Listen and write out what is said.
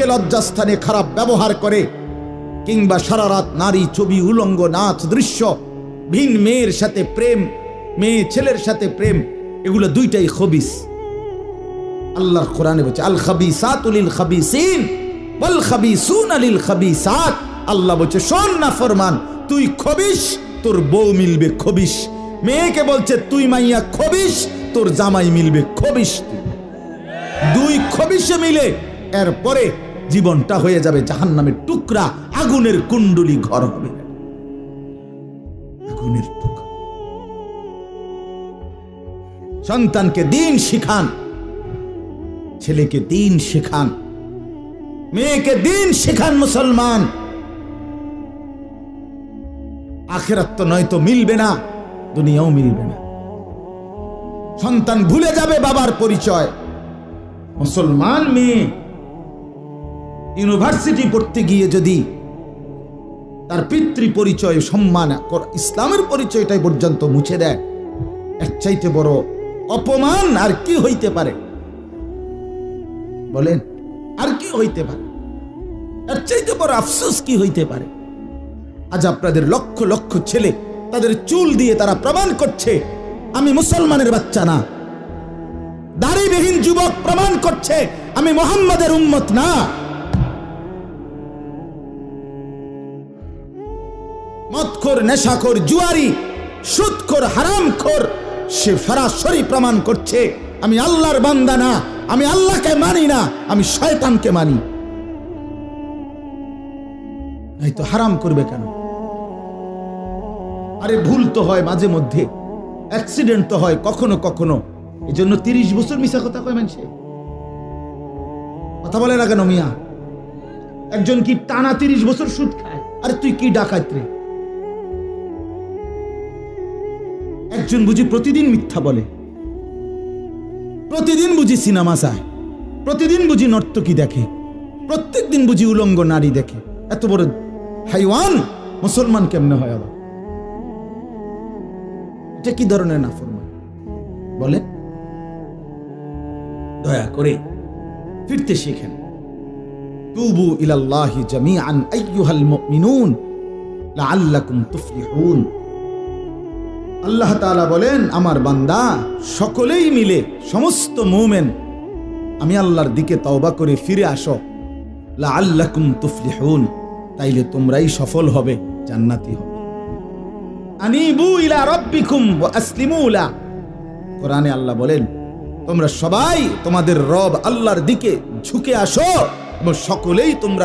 আজকে লজ্জাস্থানে খারাপ ব্যবহার করে, কিংবা সারা রাত নারী ছবি, উলঙ্গ নাচ দৃশ্য, ভিন মেয়ের সাথে প্রেম, মেয়ে ছেলের সাথে প্রেম, এগুলো দুইটাই খবিস। আল্লাহর কোরআনে বলছে আল খাবিসাতু লিল খাবিসিন ওয়াল খাবিসুনা লিল খাবিসাত। আল্লাহ বলছে শোন না ফরমান, তুই খবিস, তোর বউ মিলবে খবিস। মেয়েকে বলছে তুই মাইয়া খবিস, তোর জামাই মিলবে খবিস। দুই খবিসে মিলে এরপরে জীবনটা হয়ে যাবে জাহান্নামের টুকরা, আগুনের কুণ্ডলী ঘর হবে, আগুনের টুকরা। সন্তানকে দিন শিখান, ছেলেকে দিন শেখান, মেয়েকে দিন শেখান। মুসলমান, আখিরাত তো নয়তো মিলবে না, দুনিয়াও মিলবে না। সন্তান ভুলে যাবে বাবার পরিচয়। মুসলমান মেয়ে ইউনিভার্সিটি পড়তে গিয়ে যদি তার পিতৃ পরিচয়, সম্মান, ইসলামের পরিচয়টাই পর্যন্ত মুছে দেয়, এর চাইতে বড় অপমান আর কি হইতে পারে? বলেন, আর কি হইতে পারে? এর চাইতে বড় আফসোস কি হইতে পারে? আজ আপনাদের লক্ষ লক্ষ ছেলে তাদের চুল দিয়ে তারা প্রমাণ করছে আমি মুসলমানের বাচ্চা না। দাড়িবিহীন যুবক প্রমাণ করছে আমি মুহাম্মাদের উম্মত না। মদখোর, নেশাখোর, জুয়ারি, সুদখোর, হারামখোর, সে সরাসরি প্রমাণ করছে আমি আল্লাহর বান্দা না, আমি আল্লাহকে মানি না, আমি শয়তানকে মানি। এই তো হারাম করবে কেন? আরে ভুল তো হয় মাঝে মধ্যে, অ্যাক্সিডেন্ট তো হয় কখনো কখনো, এই জন্য 30 বছর মিশা কথা কয় মানুষে। কথা বলে না কেন মিয়া? একজন কি টানা 30 বছর সুদ খায়? আরে তুই কি ডাকাত রে? একজন বুঝি প্রতিদিন মিথ্যা বলে, প্রতিদিন বুঝি সিনেমা চায়, প্রতিদিন বুঝি নর্তকী দেখে, প্রত্যেক দিন বুঝি উলঙ্গ নারী দেখে। এত বড় হাইওয়ান মুসলমান কেমনে হয় আবার? এটা কি ধরনের নাফরমান বলে? দয়া করে ফিরতে শিখেন। তুবু ইলাল্লাহি জামিআন আইয়ুহাল মুমিনুন লাআল্লাকুম তুফলিহুন। আল্লাহ তাআলা বলেন, আমার বান্দা সকলেই মিলে, সমস্ত মুমিন আমি আল্লাহর দিকে তওবা করে ফিরে আসো, লাআল্লাকুম তুফলিহুন, তাইলে তোমরাই সফল হবে, জান্নাতি হবে। আনিবু ইলা রাব্বিকুম ওয়া আসলিমু লা। কোরআনে আল্লাহ বলেন তোমরা সবাই তোমাদের রব আল্লাহর দিকে ঝুঁকে আসো এবং সকলেই তোমরা